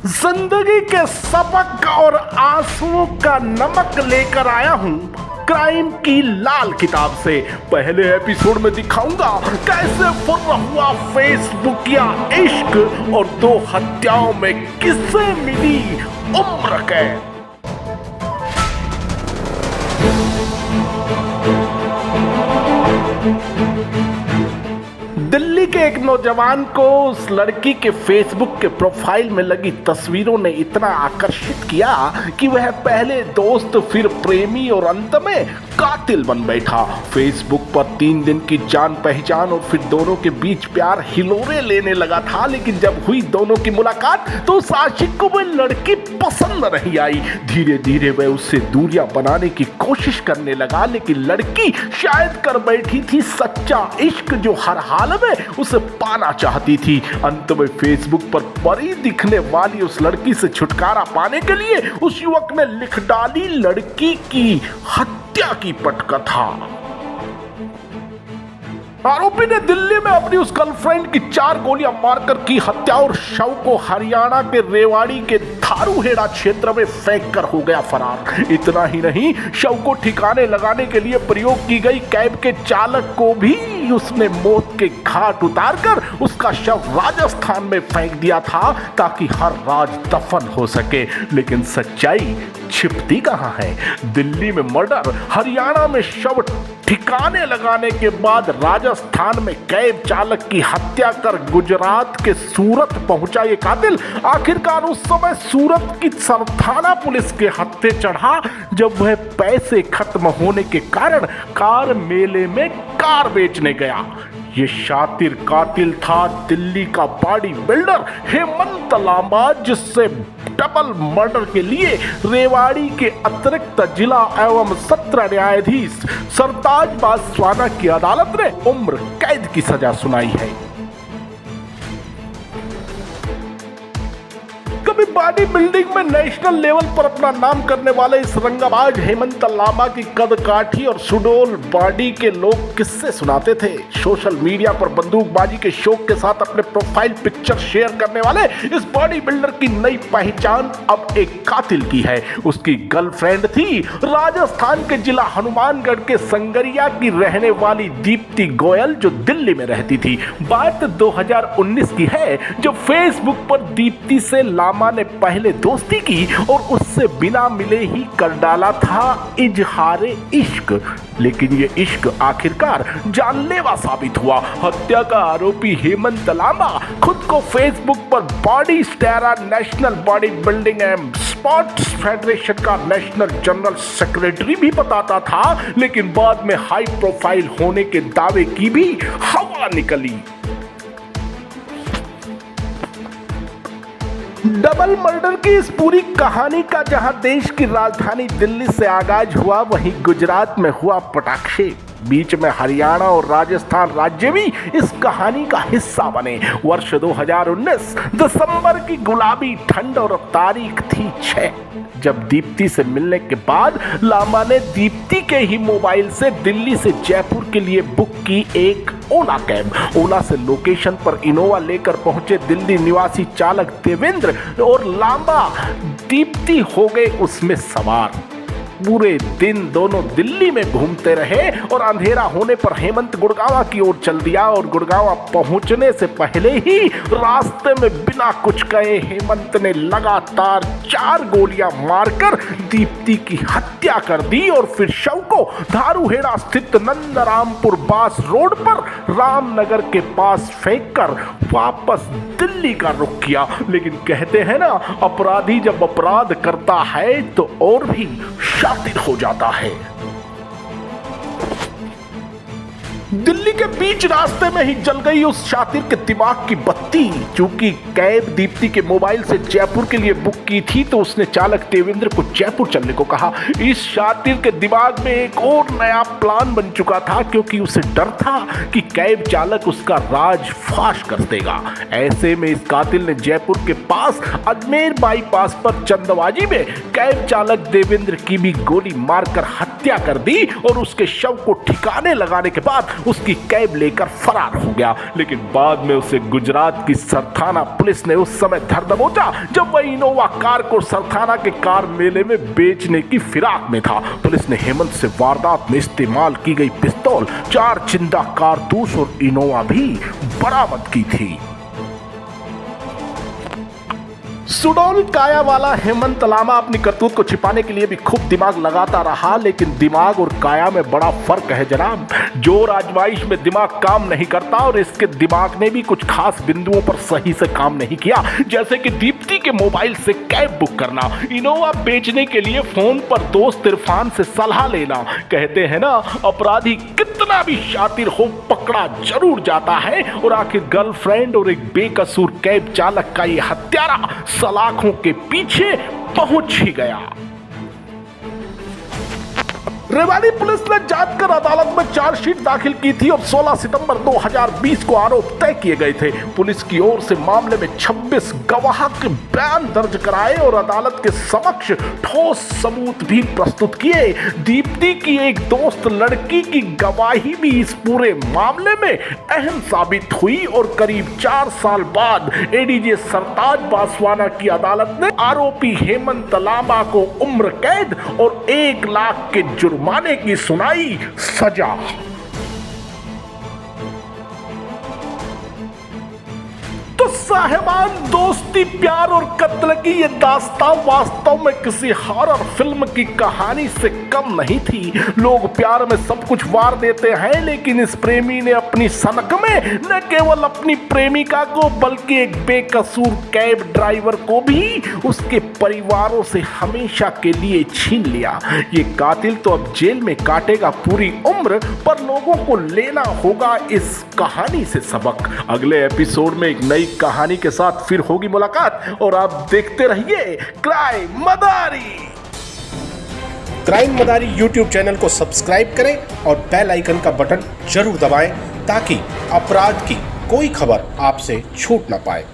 जिंदगी के सबक और आंसुओं का नमक लेकर आया हूँ क्राइम की लाल किताब से। पहले एपिसोड में दिखाऊंगा कैसे फुर्र हुआ फेसबुक या इश्क और 2 हत्याओं में किससे मिली उम्र कैद। दिल्ली के एक नौजवान को उस लड़की के फेसबुक के प्रोफाइल में लगी तस्वीरों ने इतना आकर्षित किया कि वह पहले दोस्त फिर प्रेमी और अंत में कातिल बन बैठा। फेसबुक पर 3 दिन की जान पहचान और फिर दोनों के बीच प्यार हिलोरे लेने लगा था, लेकिन जब हुई दोनों की मुलाकात तो उस आशिक को वह लड़की पसंद नहीं आई। धीरे धीरे वह उससे दूरियां बनाने की कोशिश करने लगा, लेकिन लड़की शायद कर बैठी थी सच्चा इश्क जो हर हाल में उसे पाना चाहती थी। अंत में फेसबुक पर परी दिखने वाली उस लड़की से छुटकारा पाने के लिए उस युवक ने लिख डाली लड़की की हत्या की पटकथा। आरोपी ने दिल्ली में अपनी उस गर्लफ्रेंड की 4 गोलियां मारकर की हत्या और शव को हरियाणा के रेवाड़ी के धारूहेड़ा क्षेत्र में फेंक कर हो गया फरार। इतना ही नहीं, शव को ठिकाने लगाने के लिए प्रयोग की गई कैब के चालक को भी उसने मौत के घाट उतारकर उसका शव राजस्थान में फेंक दिया था ताकि हर राज दफन हो सके। लेकिन सच्चाई छिपती कहां है? दिल्ली में मर्डर, हरियाणा में शव ठिकाने लगाने के बाद राजस्थान में कैब चालक की हत्या कर गुजरात के सूरत पहुंचा ये कातिल आखिरकार उस समय सूरत की सरथाना पुलिस के हत्थे चढ़ा जब वह पैसे खत्म होने के कारण कार मेले में कार बेचने गया। ये शातिर कातिल था दिल्ली का बॉडी बिल्डर हेमंत लांबा, जिससे डबल मर्डर के लिए रेवाड़ी के अतिरिक्त जिला एवं सत्र न्यायाधीश सरताज बासवाना की अदालत ने उम्र कैद की सजा सुनाई है। कभी बॉडी बिल्डिंग में नेशनल लेवल पर अपना नाम करने वाले इस रंगबाज हेमंत लांबा की कदकाठी और सुडौल बॉडी के लोग किस्से सुनाते थे। सोशल मीडिया पर बंदूकबाजी के शौक के साथ अपने प्रोफाइल पिक्चर शेयर करने वाले इस बॉडी बिल्डर की नई पहचान अब एक कातिल की है। उसकी गर्लफ्रेंड थी राजस्थान के जिला हनुमानगढ़ के संगरिया की रहने वाली दीप्ति गोयल, जो दिल्ली में रहती थी। बात 2019 की है जब फेसबुक पर दीप्ति से लांबा ने पहले दोस्ती की और उससे बिना मिले ही कर डाला था इजहारे इश्क। लेकिन ये इश्क आखिरकार जानलेवा साबित हुआ। हत्या का आरोपी हेमंत लांबा खुद को फेसबुक पर body स्टारा national body building and sports federation का नेशनल जनरल सेक्रेटरी भी बताता था, लेकिन बाद में हाई प्रोफाइल होने के दावे की भी हवा निकली। डबल मर्डर की इस पूरी कहानी का जहां देश की राजधानी दिल्ली से आगाज हुआ, वहीं गुजरात में हुआ पटाक्षे। बीच में हरियाणा और राजस्थान राज्य भी इस कहानी का हिस्सा बने। वर्ष 2019 दिसंबर की गुलाबी ठंड और तारीख थी 6, जब दीप्ति से मिलने के बाद लांबा ने दीप्ति के ही मोबाइल से दिल्ली से जयपुर के लिए बुक की एक ओला कैब। ओला से लोकेशन पर इनोवा लेकर पहुंचे दिल्ली निवासी चालक देवेंद्र और लांबा दीप्ति हो गए उसमें सवार। पूरे दिन दोनों दिल्ली में घूमते रहे और अंधेरा होने पर हेमंत गुड़गांव की ओर चल दिया और गुड़गांव पहुंचने से पहले ही रास्ते में बिना कुछ कहे हेमंत ने लगातार 4 गोलियां मारकर दीप्ति की हत्या कर दी और फिर शव को धारूहेड़ा स्थित नंदरामपुर बास रोड पर रामनगर के पास फेंककर वापस दिल्ली का रुख किया। लेकिन कहते हैं ना, अपराधी जब अपराध करता है तो और भी शातिर हो जाता है। दिल्ली के बीच रास्ते में ही जल गई उस शातिर के दिमाग की बत्ती। चूंकि कैब दीप्ति के मोबाइल से जयपुर के लिए बुक की थी तो उसने चालक देवेंद्र को जयपुर चलने को कहा। इस शातिर के दिमाग में एक और नया प्लान बन चुका था, क्योंकि उसे डर था कि कैब चालक उसका राज फाश कर देगा। ऐसे में इस कातिल ने जयपुर के पास अजमेर बाईपास पर चंदबाजी में कैब चालक देवेंद्र की भी गोली मारकर हत्या कर दी और उसके शव को ठिकाने लगाने के बाद उसकी कैब लेकर फरार हो गया। लेकिन बाद में उसे गुजरात की सरथाना पुलिस ने उस समय धर दबोचा जब वह इनोवा कार को सरथाना के कार मेले में बेचने की फिराक में था। पुलिस ने हेमंत से वारदात में इस्तेमाल की गई पिस्तौल, 4 जिंदा कारतूस और इनोवा भी बरामद की थी। सुडौल काया वाला हेमंत लामा अपनी करतूत को छिपाने के लिए भी खूब दिमाग लगाता रहा, लेकिन दिमाग और काया में बड़ा फर्क है जनाब। जोर आजमाइश में दिमाग काम नहीं करता और इसके दिमाग ने भी कुछ खास बिंदुओं पर सही से काम नहीं किया, जैसे कि दीप्ति के मोबाइल से कैब बुक करना, इनोवा बेचने के लिए फोन पर दोस्त इरफान से सलाह लेना। कहते हैं ना, अपराधी कितना भी शातिर हो पकड़ा जरूर जाता है। और आखिर गर्लफ्रेंड और एक बेकसूर कैब चालक का यह हत्यारा सलाखों के पीछे पहुंच ही गया। रेवाड़ी पुलिस ने जांच कर अदालत में चार्जशीट दाखिल की थी और 16 सितंबर 2020 को आरोप तय किए गए थे। पुलिस की ओर से मामले में 26 गवाह के बयान दर्ज कराए और अदालत के समक्ष ठोस सबूत भी प्रस्तुत किए। दीप्ति की एक दोस्त लड़की की गवाही भी इस पूरे मामले में अहम साबित हुई और करीब 4 साल बाद एडीजे सरताज बासवाना की अदालत ने आरोपी हेमंत लामा को उम्र कैद और 1 लाख के जुर्माने की सुनाई सजा। तो साहिबान, दोस्ती, प्यार और कत्ल की ये दास्तां वास्तव में किसी हॉरर फिल्म की कहानी से कम नहीं थी। लोग प्यार में सब कुछ वार देते हैं, लेकिन इस प्रेमी ने अपनी सनक में न केवल अपनी प्रेमिका को बल्कि एक बेकसूर कैब ड्राइवर को भी उसके परिवारों से हमेशा के लिए छीन लिया। ये कातिल तो अब जेल में काटेगा पूरी उम्र, पर लोगों को लेना होगा इस कहानी से सबक। अगले एपिसोड में एक नई कहानी के साथ फिर होगी मुलाकात और आप देखते रहिए क्राइम मदारी। क्राइम मदारी यूट्यूब चैनल को सब्सक्राइब करें और बेल आइकन का बटन जरूर दबाएं ताकि अपराध की कोई खबर आपसे छूट ना पाए।